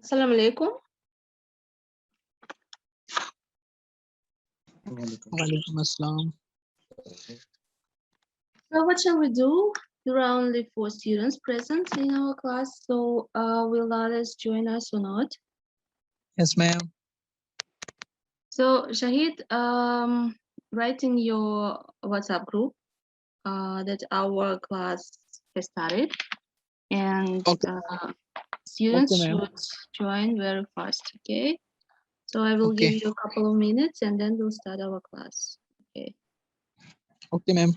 Assalamu alaikum. Walaikum assalam. So what shall we do? There are only 4 students present in our class, so will others join us or not? Yes, ma'am. So Shahid, write in your WhatsApp group that our class has started, and Okay. students Okay, ma'am. should join very fast, okay? So I will give Okay. you a couple of minutes and then we'll start our class, okay? Okay, ma'am.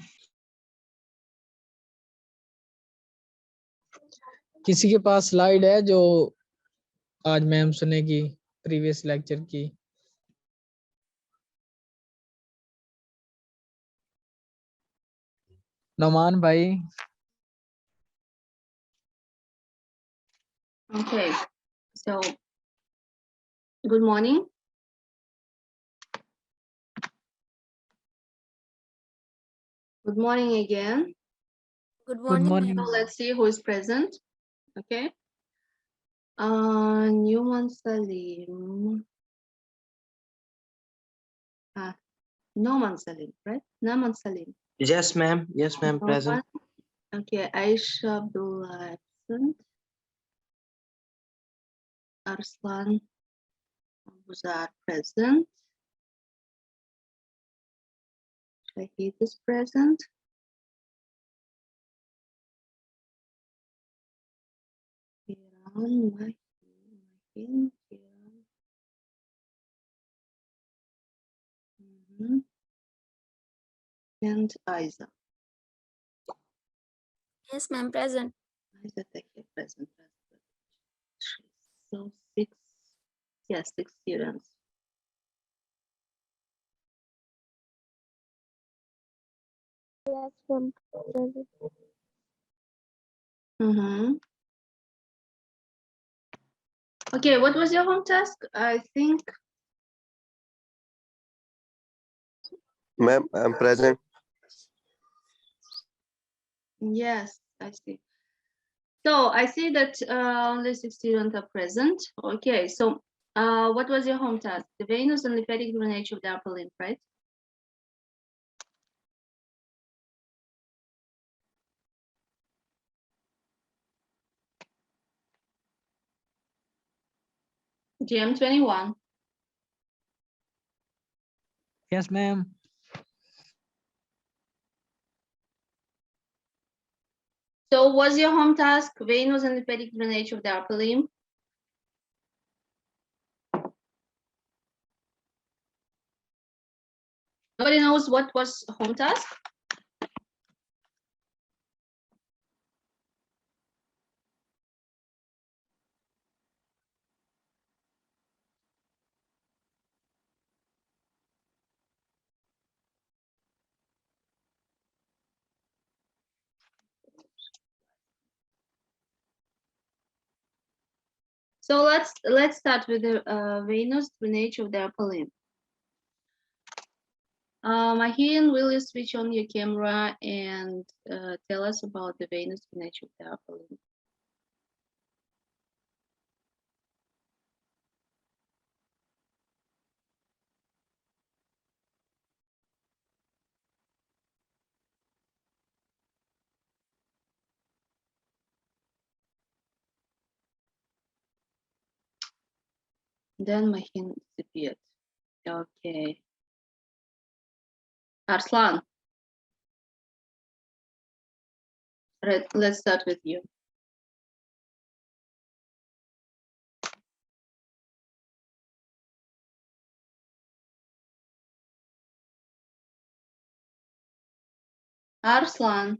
किसी के पास slide है जो आज ma'am सुनेगी previous lecture की? नौमान भाई. Okay, so good morning. Good morning again. Good Good morning, morning. So ma'am. let's see who is present. Okay. Newman Salim. Noman Salim, right? Naman Salim. Yes, ma'am. Yes, ma'am. Present. Noman. Okay. Aisha Abdullah absent. Arslan Abuzar present. Shahid is present. Iran, Mahin, Iran. And Aiza. Yes, ma'am. Present. Aiza Tahir present. So 6, yes, 6 students. Yes, ma'am. Present. Okay, what was your home task? I think. Ma'am, I'm present. Yes, I see. So I see that only 6 students are present. Okay, so what was your home task? The Venus and lymphatic drainage of the upper limb, right? Gm21. Yes, ma'am. So was your home task Venus and lymphatic drainage of the upper limb? Nobody knows what was home task? So let's start with the Venus drainage of the upper limb. Mahin, will you switch on your camera and tell us about the Venus drainage of the upper limb? Then Mahin disappeared. Okay. Arslan. Right, let's start with you. Arslan.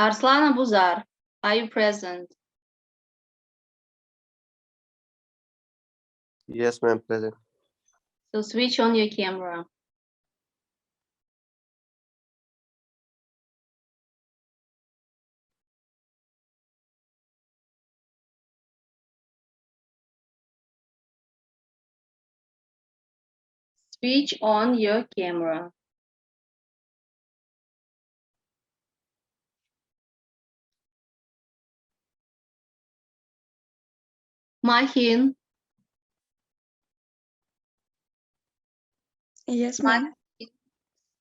Arslan Abuzar, are you present? Yes, ma'am, present. So switch on your camera. Switch on your camera. Mahin, Yes, ma'am.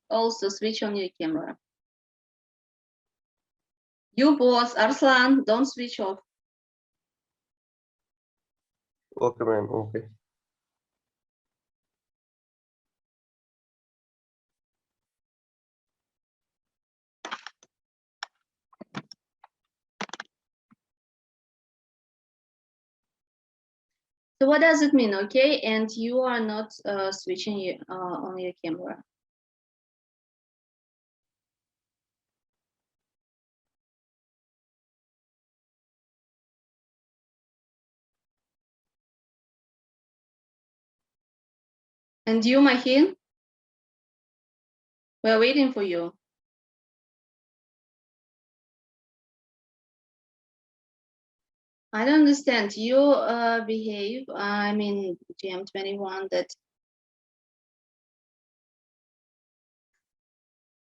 Also switch on your camera. You both, Arslan, don't switch off. Okay, ma'am. Okay. So what does it mean? Okay, and you are not switching on your camera. And you, Mahin? We're waiting for you. I don't understand. You behave, I mean, Gm21, that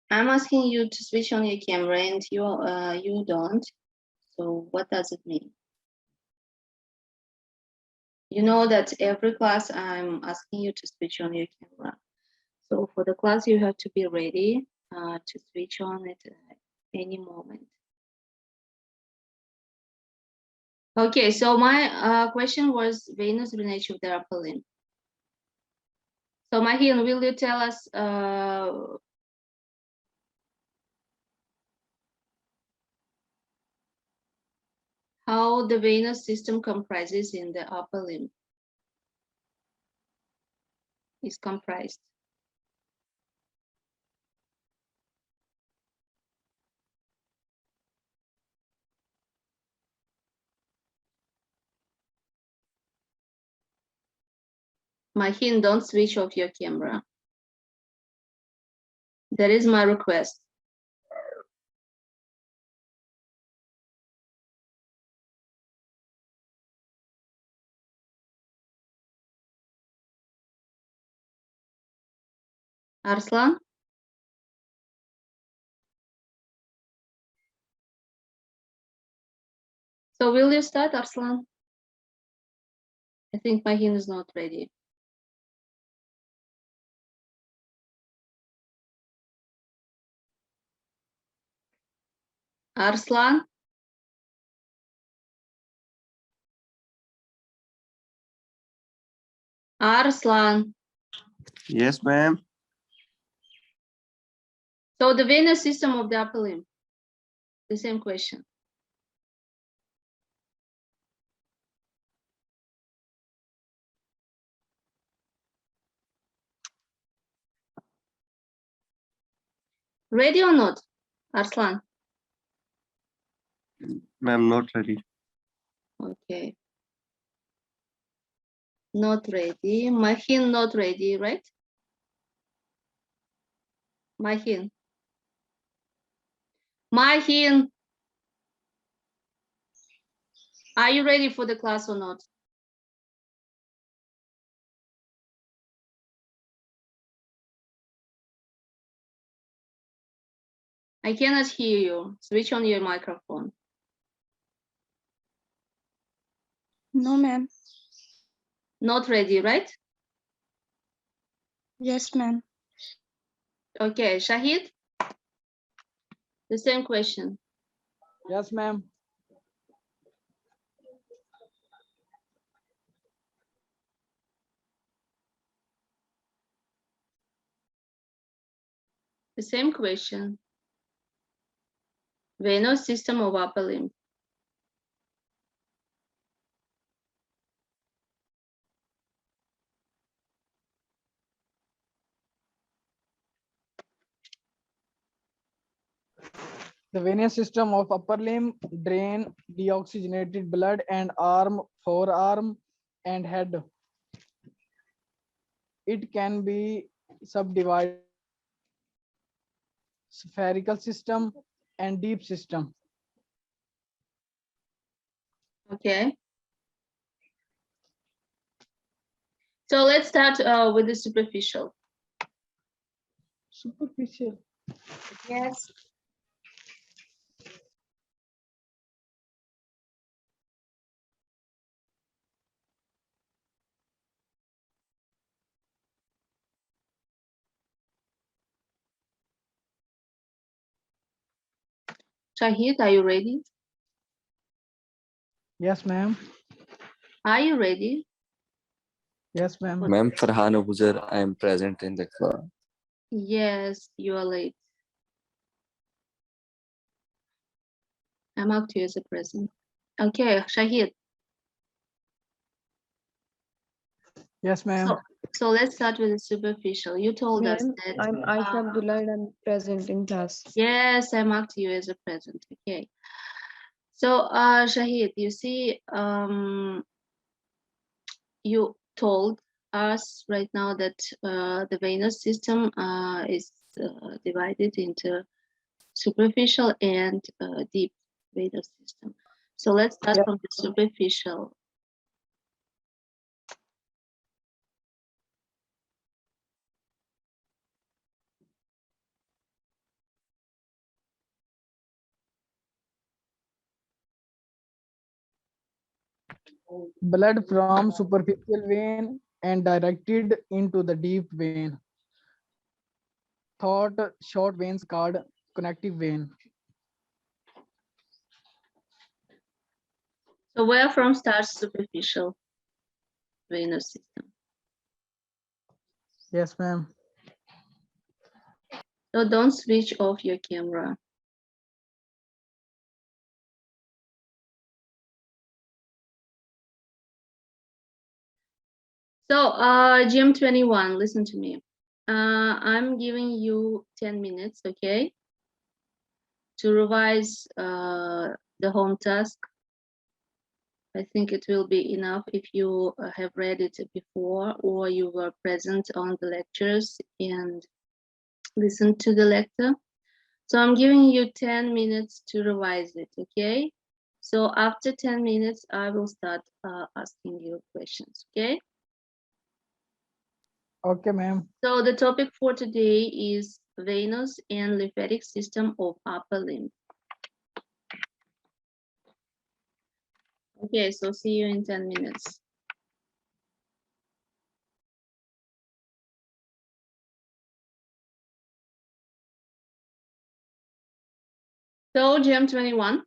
I'm asking you to switch on your camera and you don't. So what does it mean? You know that every class I'm asking you to switch on your camera. So for the class, you have to be ready to switch on it at any moment. Okay, so my question was venous drainage of the upper limb. So Mahin, will you tell us how the venous system comprises in the upper limb? Is comprised. Mahin, don't switch off your camera. That is my request. Arslan? So will you start, Arslan? I think Mahin is not ready. Arslan? Arslan. Yes, ma'am. So the venous system of the upper limb. The same question. Ready or not, Arslan? Ma'am, not ready. Okay. Not ready. Mahin not ready, right? Mahin. Mahin. Are you ready for the class or not? I cannot hear you. Switch on your microphone. No, ma'am. Not ready, right? Yes, ma'am. Okay, Shahid? The same question. Yes, ma'am. The same question. Venous system of upper limb. The venous system of upper limb drain deoxygenated blood and arm, forearm, and head. It can be subdivided spherical system and deep system. Okay. So let's start with the superficial. Superficial. Yes. Shahid, are you ready? Yes, ma'am. Are you ready? Yes, ma'am. Ma'am Farhan Abuzer, I am present in the class. Yes, you are late. I marked you as a present. Okay, Shahid. Yes, ma'am. So let's start with the superficial. You told us Ma'am, that. I'm Aisha Abdullah and I'm present in class. Yes, I marked you as a present. Okay. So, Shahid, you see, you told us right now that the venous system is divided into superficial and deep venous system. So let's start Yeah. from the superficial. Blood from superficial vein and directed into the deep vein. Thought short veins called connective vein. So where from starts superficial venous system? Yes, ma'am. So don't switch off your camera. So Gm21, listen to me. I'm giving you 10 minutes, okay, to revise the home task. I think it will be enough if you have read it before or you were present on the lectures and listened to the lecture. So I'm giving you 10 minutes to revise it, okay? So after 10 minutes, I will start asking you questions, okay? Okay, ma'am. So the topic for today is venous and lymphatic system of upper limb. Okay, so see you in 10 minutes. So Gm21,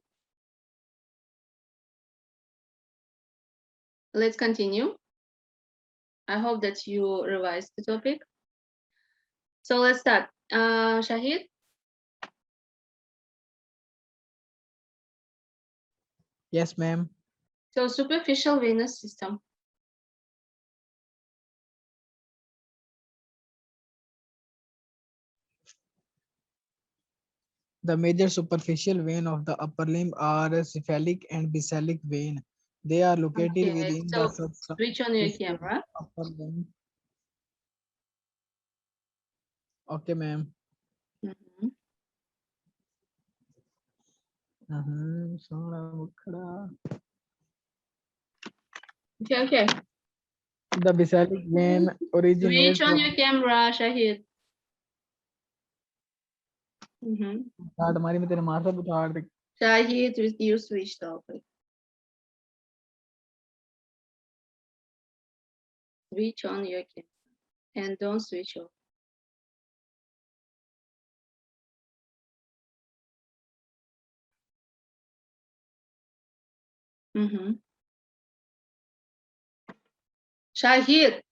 let's continue. I hope that you revised the topic. So let's start. Shahid? Yes, ma'am. So superficial venous system. The major superficial vein of the upper limb are cephalic and basilic vein. They are located Okay, within so the switch on your subclavian camera. upper limb. Okay, ma'am. Mhm. Sona mukhda. Okay. The basilic vein originates Switch on your from camera, Shahid. हमारी में तेरे मार सब उतार दे. Shahid, you switched off it. Switch on your camera and don't switch off. Shahid,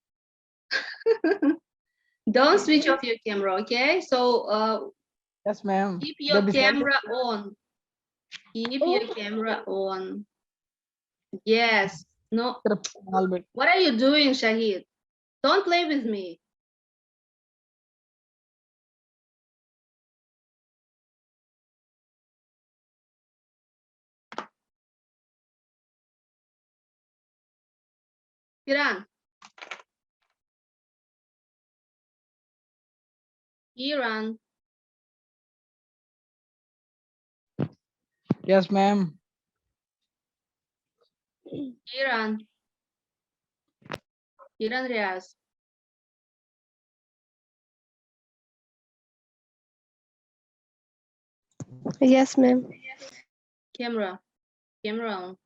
don't switch off your camera, okay? So Yes, ma'am. keep The your basilic camera on. Keep your camera on. Yes. No. Albert. What are you doing, Shahid? Don't play with me. Kiran. Kiran. Yes, ma'am. Kiran. Kiran Riaz. Yes, ma'am. Camera on.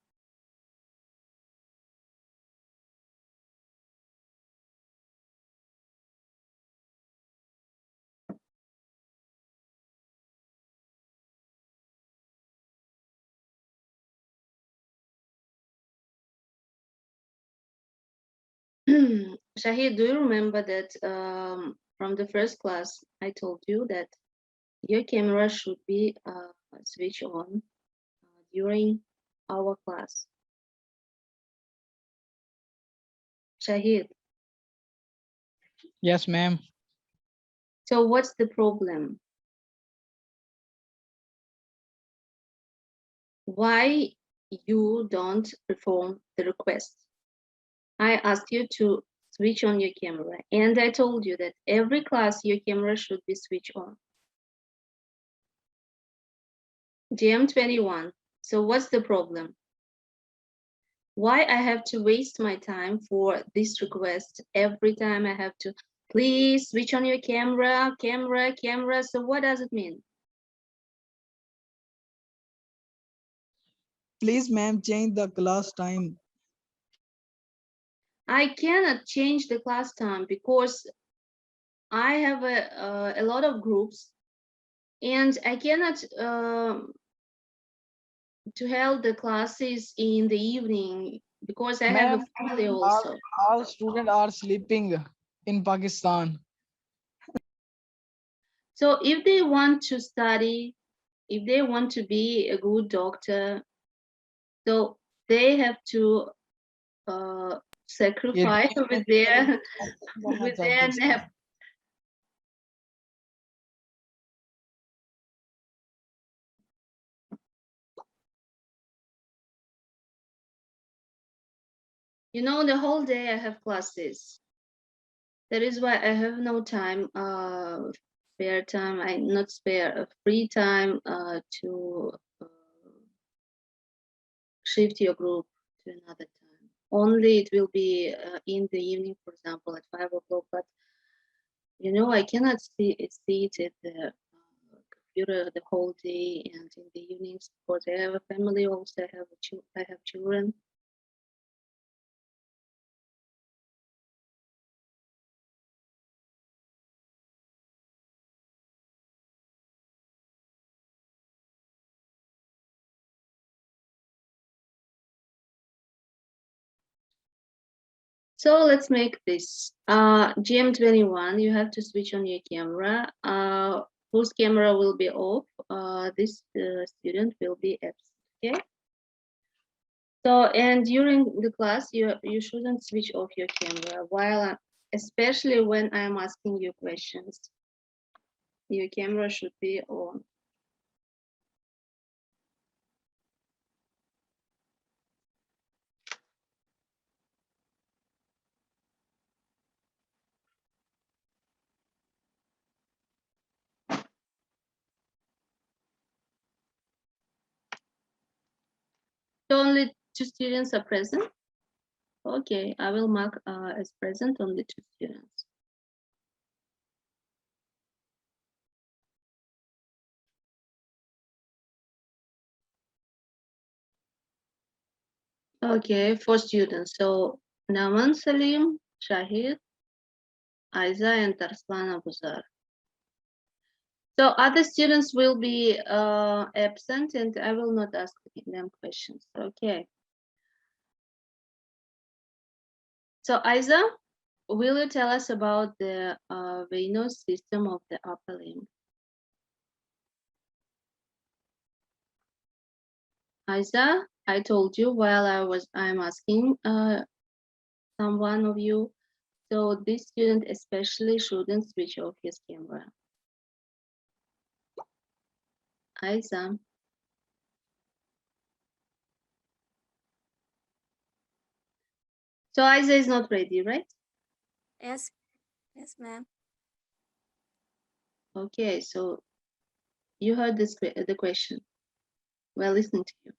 Shahid, do you remember that from the first class I told you that your camera should be switched on during our class? Shahid, Yes, ma'am. so what's the problem? Why you don't perform the request? I asked you to switch on your camera, and I told you that every class your camera should be switched on. Gm21. So what's the problem? Why I have to waste my time for this request every time I have to, please switch on your camera. So what does it mean? Please, ma'am, change the class time. I cannot change the class time because I have a lot of groups, and I cannot to hold the classes in the evening because I have a Ma'am, family also. all students are sleeping in Pakistan. So if they want to study, if they want to be a good doctor, so they have to sacrifice with their nap. You know, the whole day I have classes. That is why I have no time, spare time. I not spare free time to shift your group to another time. Only it will be in the evening, for example, at 5 o'clock. But you know, I cannot sit at the computer the whole day and in the evenings because I have a family. Also, I have children. So let's make this. GM21, you have to switch on your camera. Whose camera will be off? This student will be absent, okay? So, and during the class, you shouldn't switch off your camera while, especially when I'm asking you questions. Your camera should be on. So only 2 students are present. Okay, I will mark as present only 2 students. Okay, 4 students. So Naman Salim, Shahid, Aiza, and Tarslan Abuzar. So other students will be absent, and I will not ask them questions. Okay. So Aiza, will you tell us about the venous system of the upper limb? Aiza, I told you while I'm asking someone of you. So this student especially shouldn't switch off his camera. Aiza. So Aiza is not ready, right? Yes, yes, ma'am. Okay, so you heard this the question. We're listening to you.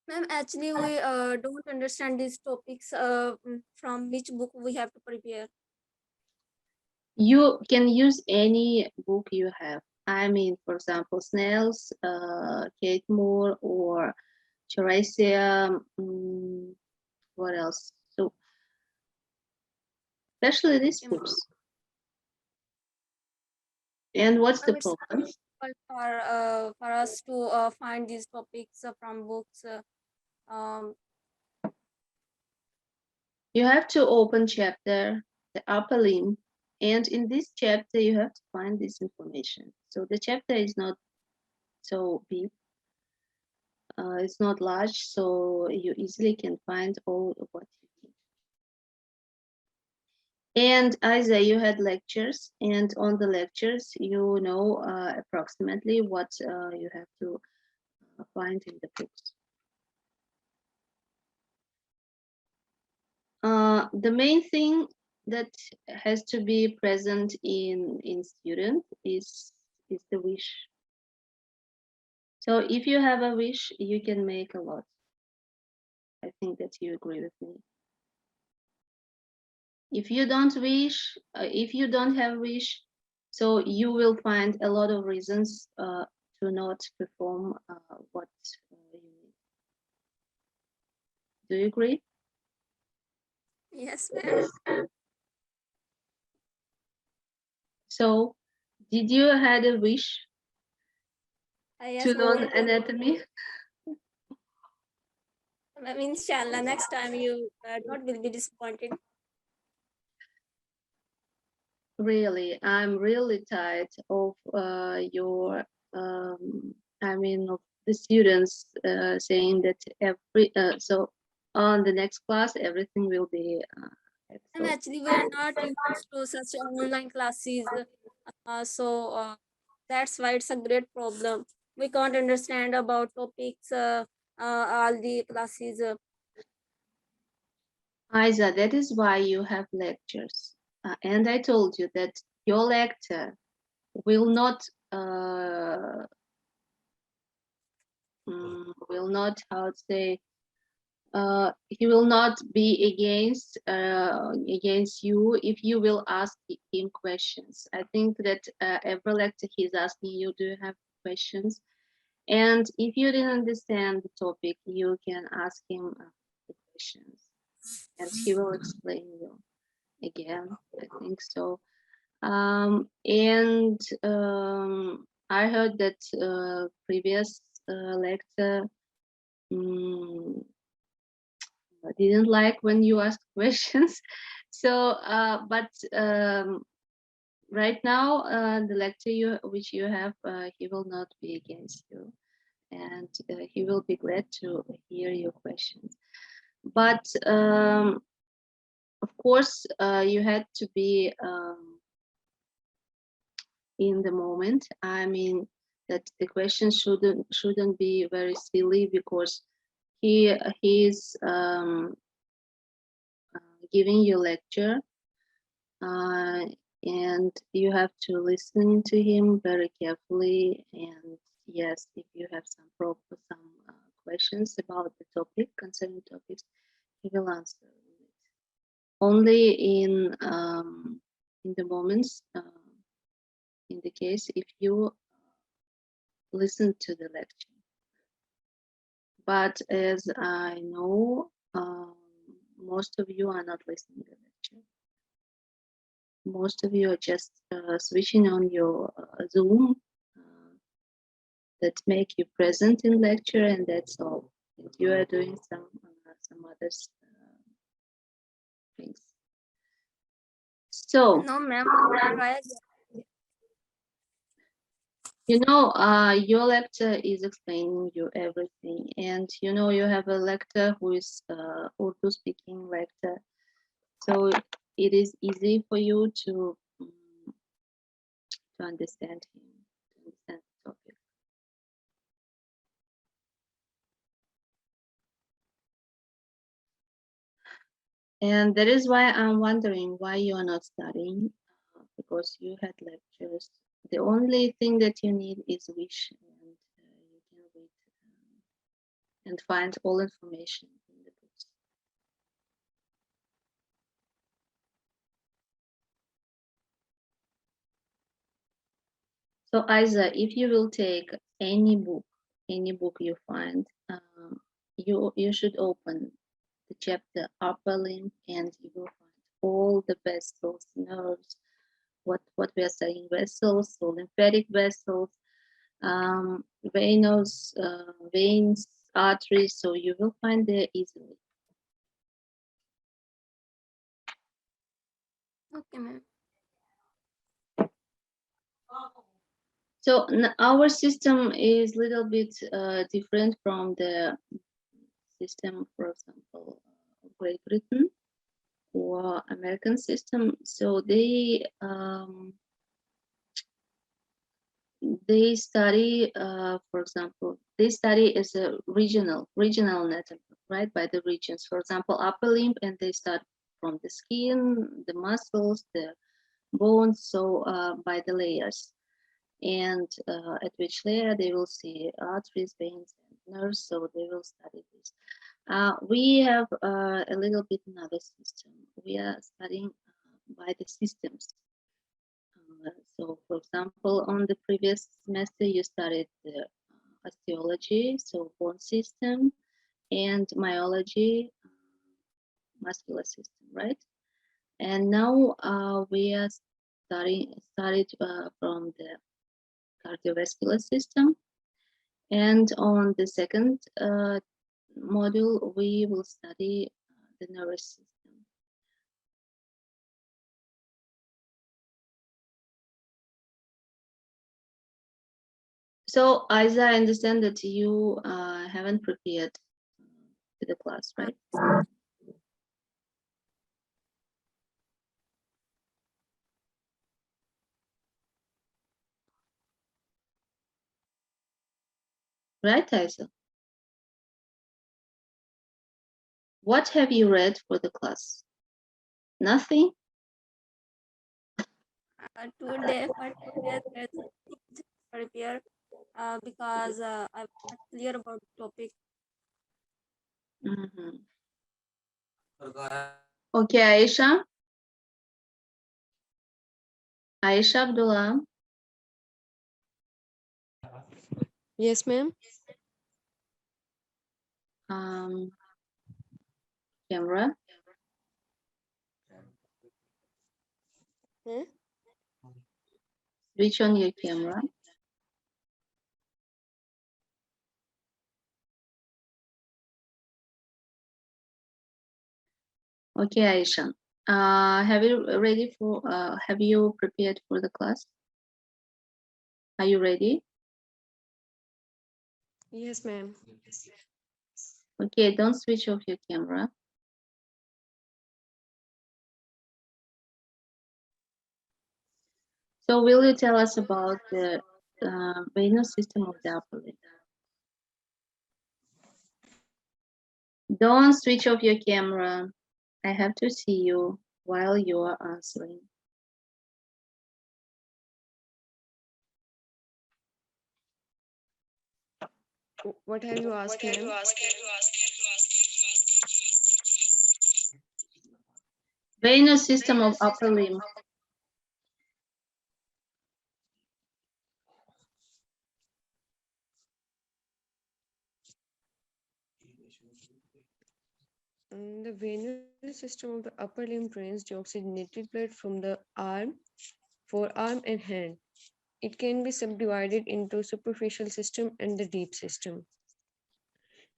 Ma'am, actually, we don't understand these topics from which book we have to prepare. You can use any book you have. I mean, for example, Snails, Kate Moore, or Characia. What else? So, especially these books. And what's the Ma'am, it's problem? difficult for us to find these topics from books. Um, You have to open chapter, the upper limb, and in this chapter you have to find this information. So the chapter is not so big, it's not large, so you easily can find all of what you need. And Isa, you had lectures, and on the lectures you know approximately what you have to find in the books. The main thing that has to be present in student is the wish. So if you have a wish, you can make a lot. I think that you agree with me. If you don't wish, if you don't have wish, so you will find a lot of reasons to not perform what you need. Do you agree? yes, ma'am. So, did you had a wish Yes, to learn ma'am. anatomy? Ma'am, inshallah, next time you not will be disappointed. Really, I'm really tired of your, I mean, of the students saying that every, so on the next class, everything will be. And So actually, we are not used to such online classes. So that's why it's a great problem. We can't understand about topics, all the classes. Isa, that is why you have lectures. And I told you that your lecture will not, how to say, he will not be against you if you will ask him questions. I think that every lecture he's asking you, do you have questions? And if you didn't understand the topic, you can ask him the questions, and he will explain you again. I think so. And I heard that previous lecture. Didn't like when you ask questions. So, but right now, the lecture which you have, he will not be against you, and he will be glad to hear your questions. But of course, you had to be in the moment. I mean, that the question shouldn't be very silly, because he's giving you lecture, and you have to listen to him very carefully. And yes, if you have some questions about the topic, concerning topics, he will answer it. Only in the moments, in the case if you listen to the lecture. But as I know, most of you are not listening to the lecture. Most of you are just switching on your Zoom that make you present in lecture, and that's all. And you are doing some other things. So No, ma'am. Try again. you know, your lecturer is explaining you everything, and you know you have a lecturer who is Urdu speaking lecturer, so it is easy for you to understand him, to understand the topic. And that is why I'm wondering why you are not studying, because you had lectures. The only thing that you need is wish, and you can read and find all information in the books. So Isa, if you will take any book you find, you should open the chapter upper limb, and you will find all the vessels, nerves, what we are saying, vessels, so lymphatic vessels, venous, veins, arteries, so you will find there easily. Okay, ma'am. So our system is a little bit different from the system, for example, Great Britain or American system. So they study, for example, they study as a regional anatomy, right? By the regions, for example, upper limb, and they start from the skin, the muscles, the bones, so by the layers. And at which layer they will see arteries, veins, and nerves, so they will study this. We have a little bit another system. We are studying by the systems. So, for example, on the previous semester, you studied the osteology, so bone system, and myology, muscular system, right? And now we are studied from the cardiovascular system. And on the second module, we will study the nervous system. So, Isa, I understand that you haven't prepared to the class, right? Right, Isa? What have you read for the class? Nothing? Today, but today there's something to prepare because I'm not clear about the topic. Mhm. Okay, Aisha? Aisha Abdullah? Yes, ma'am. Camera? Hmm? Switch on your camera. Okay, Aisha. Have you prepared for the class? Are you ready? Yes, ma'am. Okay, don't switch off your camera. So will you tell us about the venous system of the upper limb? Don't switch off your camera. I have to see you while you are answering. What have you asked, ma'am? Venous system of upper limb. The venous system of the upper limb drains deoxygenated blood from the arm, forearm, and hand. It can be subdivided into superficial system and the deep system.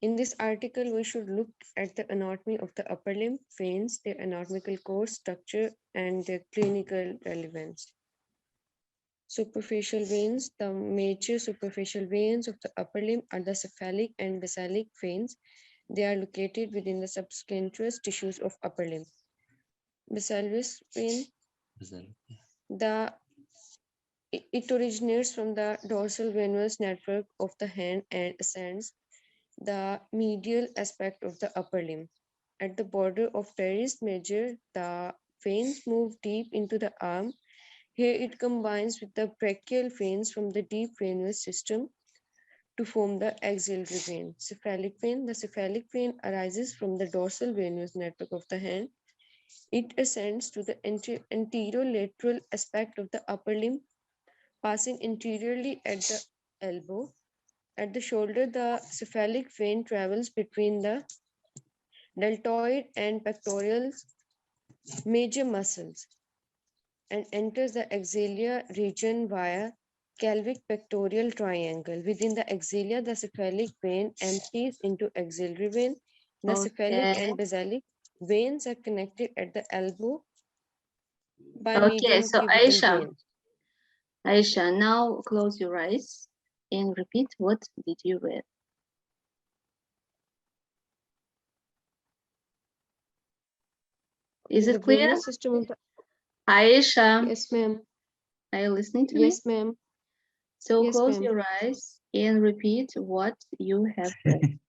In this article, we should look at the anatomy of the upper limb, veins, their anatomical course, structure, and their clinical relevance. Superficial veins. The major superficial veins of the upper limb are the cephalic and basalic veins. They are located within the subcutaneous tissues of upper limb. Basalic vein, it originates from the dorsal venous network of the hand and ascends the medial aspect of the upper limb. At the border of teres major, the veins move deep into the arm. Here it combines with the brachial veins from the deep venous system to form the axillary vein. Cephalic vein. The cephalic vein arises from the dorsal venous network of the hand. It ascends to the anterolateral aspect of the upper limb passing interiorly at the elbow. At the shoulder, the cephalic vein travels between the deltoid and pectoral major muscles and enters the axilla region via calvic pectoral triangle. Within the axilla, the cephalic vein empties into axillary vein. The cephalic Okay. and basilic veins are connected at the elbow by Okay, median so pivotal vein. Aisha, now close your eyes and repeat what did you read. Is The it clear? venous system of the Aisha, yes, ma'am. are you listening to me? Yes, ma'am. So Yes, close ma'am. your eyes and repeat what you have read.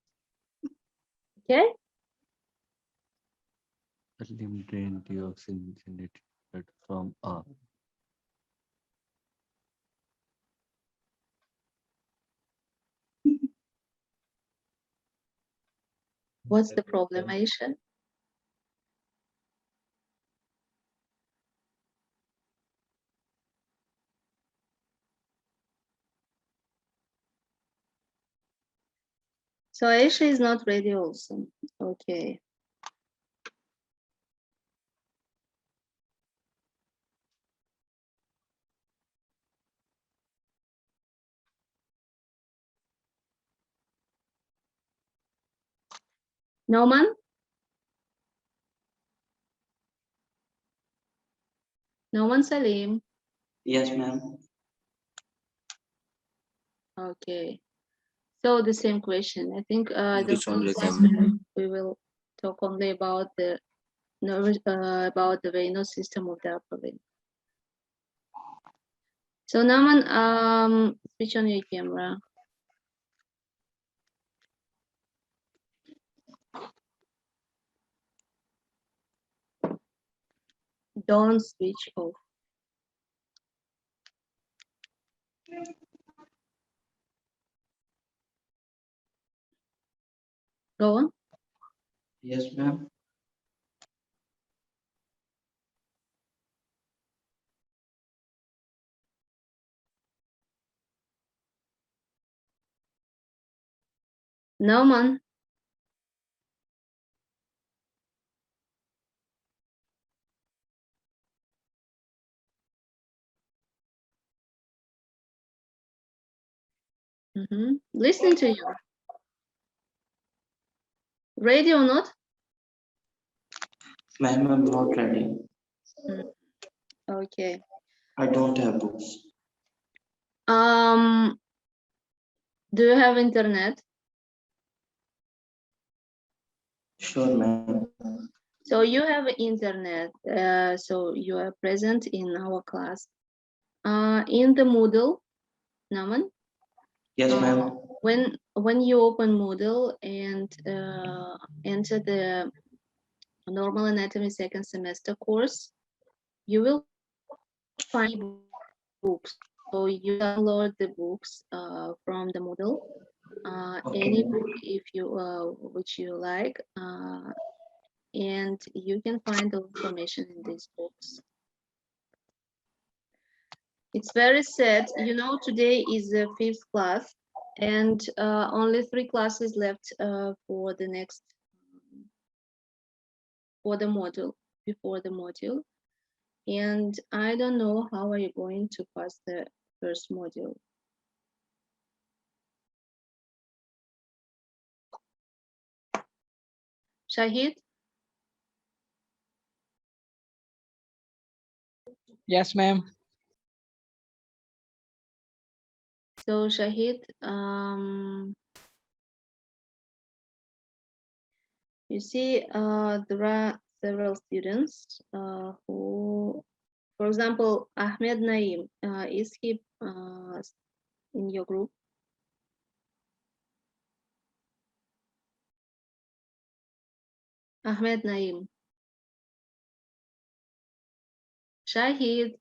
Okay? The limb drain deoxygenated blood from arm. What's the problem, Aisha? So Aisha is not ready also. Okay. Noman? Noman Salim. Yes, ma'am. Okay. So the same question. I think the Which one whole is class we will talk only about the nervous about the venous system of the upper limb. So Naman, switch on your camera. Don't switch off. Go on. Yes, ma'am. Naman. Listening to you. Ready or not? Ma'am, I'm not ready. Okay. I don't have books. Do you have internet? Sure, ma'am. So you have internet. So you are present in our class. In the Moodle, Naman. Yes, ma'am. When you open Moodle and enter the normal anatomy second semester course, you will find books. So you download the books from the Moodle. Any book if you which you like, and you can find the information in these books. It's very sad, you know, today is the 5th class and only 3 classes left for the next for the module, before the module, and I don't know how are you going to pass the first module. Shahid? Yes, ma'am. So Shahid, you see, there are several students who, for example, Ahmed Naim, is he in your group? Ahmed Naim. Shahid,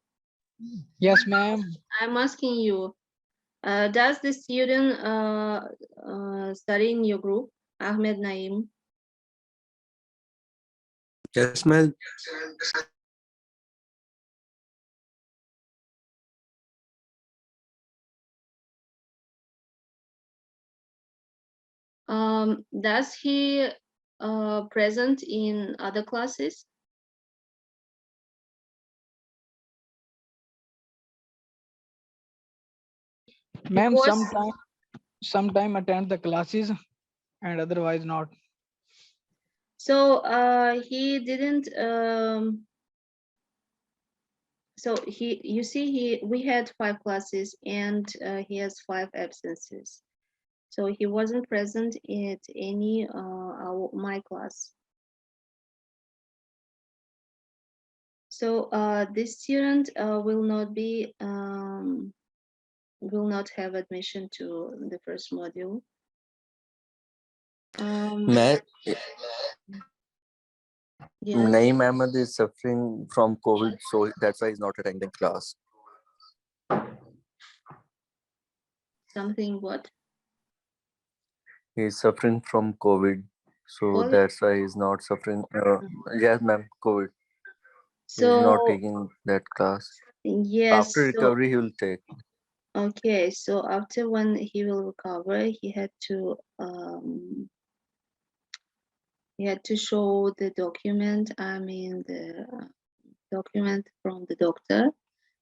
Yes, ma'am. I'm asking you, does the student study in your group, Ahmed Naim? Yes, ma'am. Does he present in other classes? Ma'am, Because- sometime attend the classes and otherwise not. So he didn't. So you see, we had 5 classes and he has 5 absences. So he wasn't present at any my class. So this student will not have admission to the first module. मैं Yes, Naeem Ahmed is suffering from COVID, so that's why he's not attending class. something what? He's suffering from COVID, so COVID? that's why he's not suffering. Yes, ma'am, COVID. He's So not taking that class. yes, After recovery, he will take. okay, so after when he will recover, he had to show the document, the document from the doctor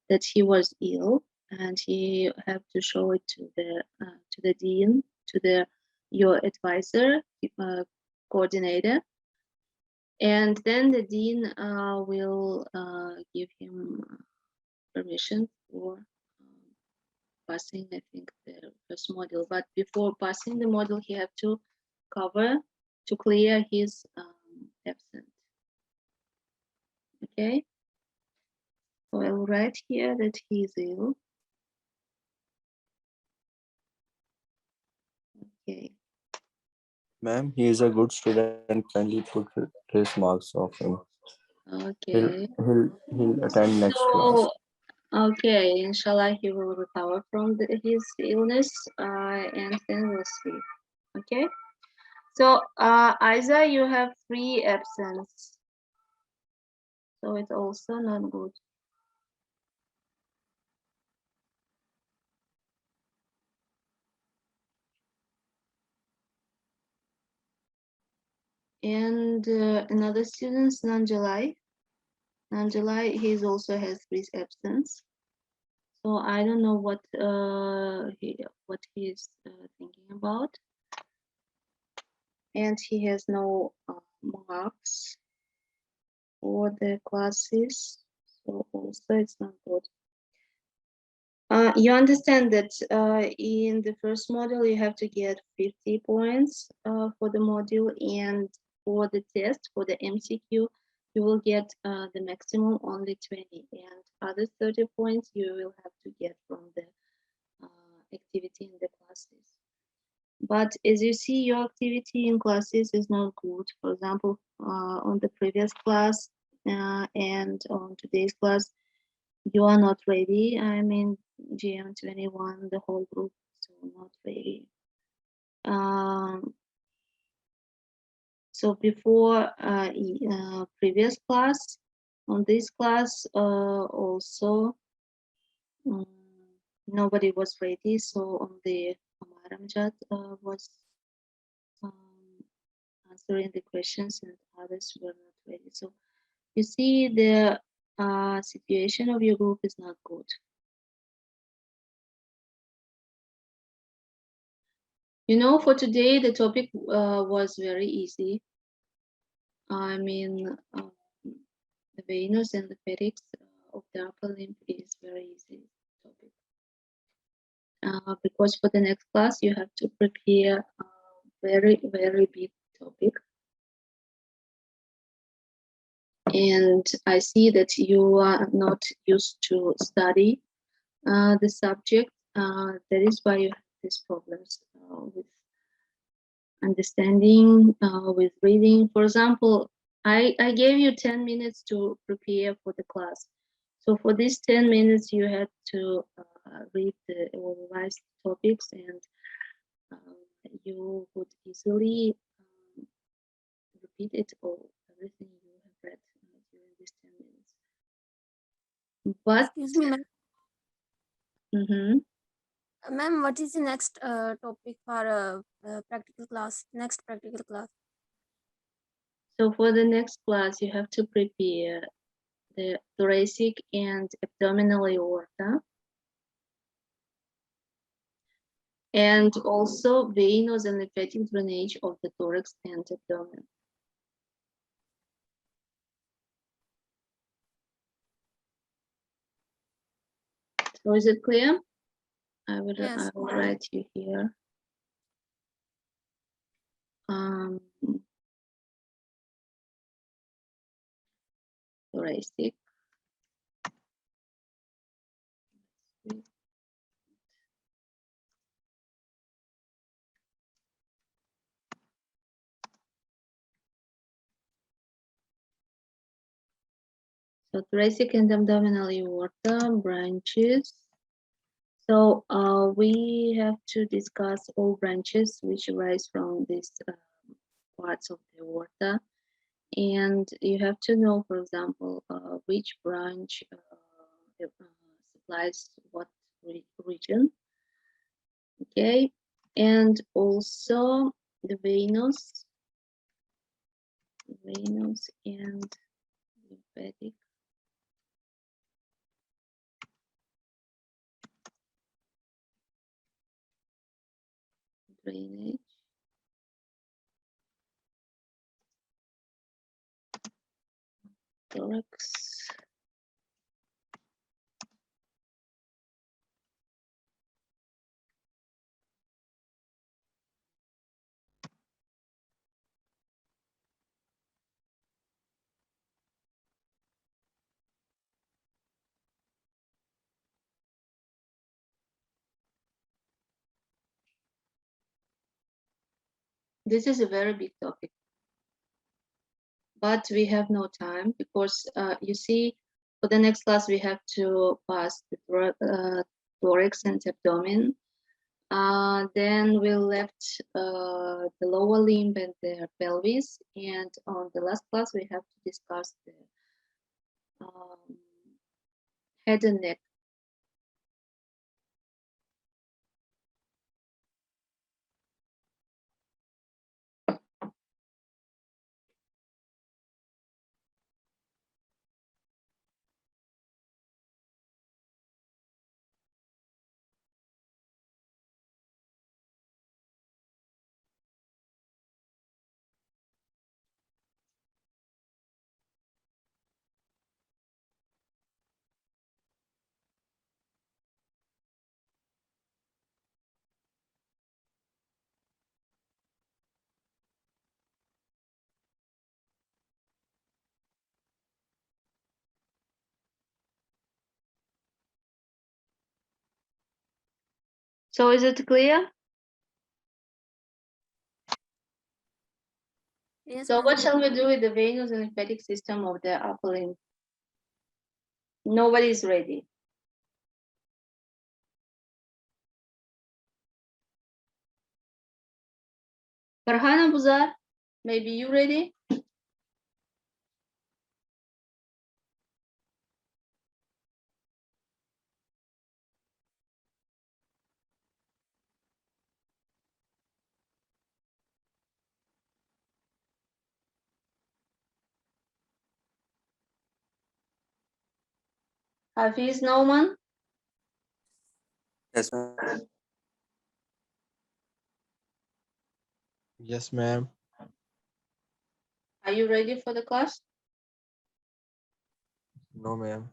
that he was ill, and he had to show it to the dean, to your advisor, coordinator, and then the dean will give him permission for passing, I think, the first module. But before passing the module, he had to clear his absence. Okay, so I will write here that he is ill. Okay. Ma'am, he is a good student. Kindly put his marks off him. Okay. He'll attend next class. Okay, inshallah, he will recover from his illness, and then we'll see. Okay. So, Isa, you have 3 absence. So it's also not good. And another student, Nanjalai. Nanjalai, he also has 3 absence. So I don't know what he is thinking about. And he has no marks for the classes. So also it's not good. You understand that in the first module you have to get 50 points for the module, and for the test, for the MCQ, you will get the maximum only 20, and other 30 points you will have to get from the activity in the classes. But as you see, your activity in classes is not good. For example, on the previous class and on today's class, you are not ready. I mean, Gm21, the whole group, so not ready. So before previous class, on this class also nobody was ready. So on the Amaramjad was answering the questions, and others were not ready. So you see, the situation of your group is not good. You know, for today, the topic was very easy. I mean, the Venus and the Ferrix of the upper limb is very easy topic. Because for the next class, you have to prepare a very, very big topic. And I see that you are not used to study the subject. That is why you have these problems with understanding, with reading. For example, I gave you 10 minutes to prepare for the class. So for these 10 minutes, you had to read or revise topics, and you would easily repeat it all, everything you have read during these 10 minutes. But Excuse me, ma'am. Ma'am, what is the next topic for practical class? Next practical class. So for the next class, you have to prepare the thoracic and abdominal aorta, and also venous and lymphatic drainage of the thorax and abdomen. So is it clear? I will Yes. write you here. Thoracic. So thoracic and abdominal aorta branches. So we have to discuss all branches which arise from these parts of the aorta. And you have to know, for example, which branch supplies what region. Okay, and also the venous and lymphatic drainage. Thorax. This is a very big topic, but we have no time because you see, for the next class we have to pass the thorax and abdomen. Then we left the lower limb and the pelvis, and on the last class we have to discuss the head and neck. So is it clear? Yes. So Ma'am. what shall we do with the venous and lymphatic system of the upper limb? Nobody is ready. Farhana Buzar, maybe you ready? Hafiz Nauman, Yes, ma'am. Yes, ma'am. are you ready for the class? No, ma'am.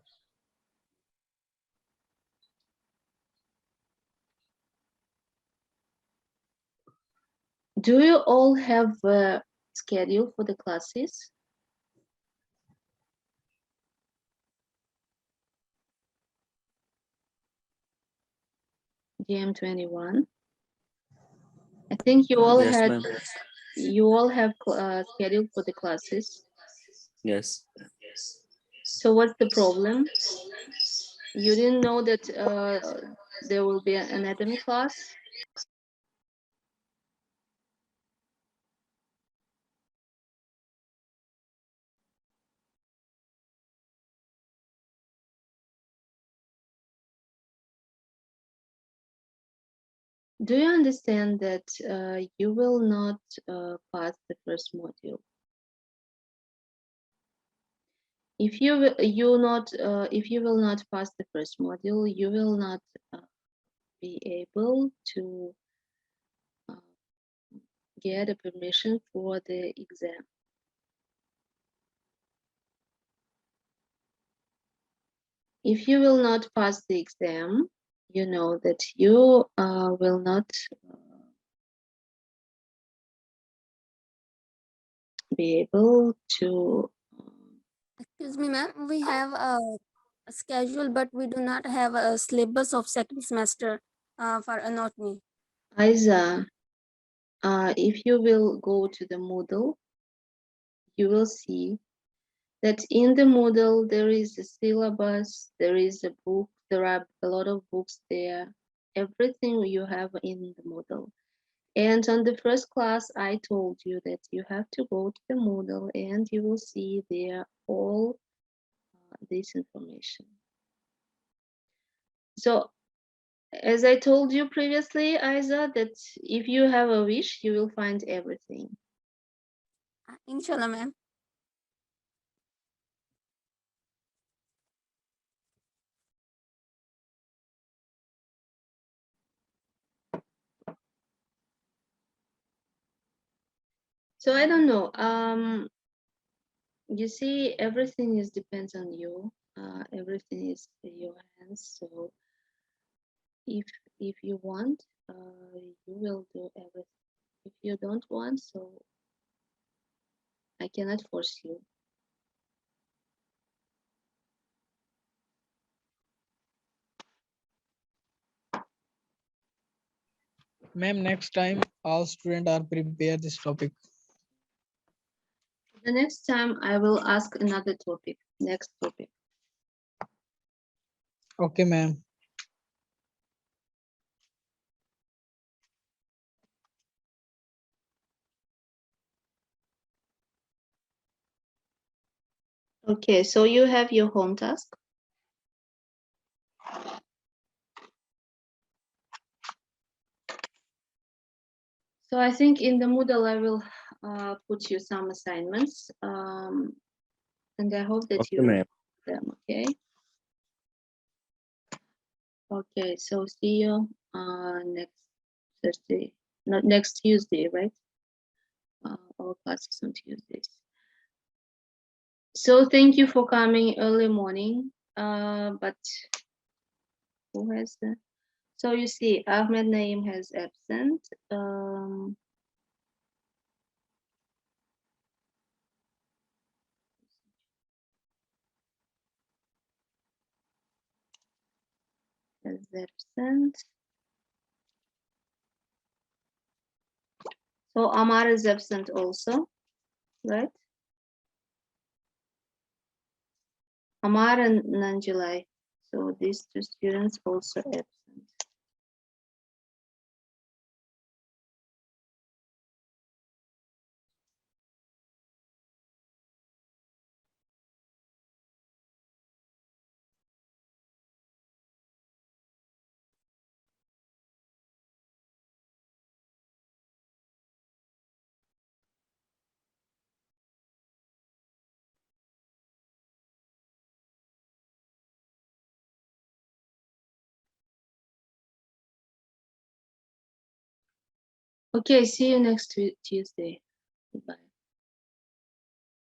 Do you all have a schedule for the classes? Gm21. I think you all Yes, had ma'am. scheduled for the classes. Yes. So what's the problem? You didn't know that there will be an anatomy class? Do you understand that you will not pass the first module? If you will not pass the first module, you will not be able to get a permission for the exam. If you will not pass the exam, you know that you will not be able to. Excuse me, ma'am. We have a schedule, but we do not have a syllabus of second semester for anatomy. Isa, if you will go to the Moodle, you will see that in the Moodle there is a syllabus, there is a book, there are a lot of books there, everything you have in the Moodle. And on the first class, I told you that you have to go to the Moodle and you will see there all this information. So, as I told you previously, Isa, that if you have a wish, you will find everything. Inshallah, ma'am. So I don't know. You see, everything is depends on you. Everything is in your hands. So if you want, you will do everything. If you don't want, so I cannot force you. Ma'am, next time all students are prepared this topic. The next time I will ask another topic. Next topic. Okay, ma'am. Okay, so you have your home task. So I think in the Moodle I will put you some assignments, and I hope that Okay, you ma'am. do them. Okay. Okay. So see you next Thursday, not next Tuesday, right? All classes on Tuesdays. So thank you for coming early morning. But who has that? So you see, Ahmed Naim has absent. Has absent. So Amar is absent also, right? Amar and Nanjilai. So these two students also absent. Okay, see you next Tuesday. Goodbye.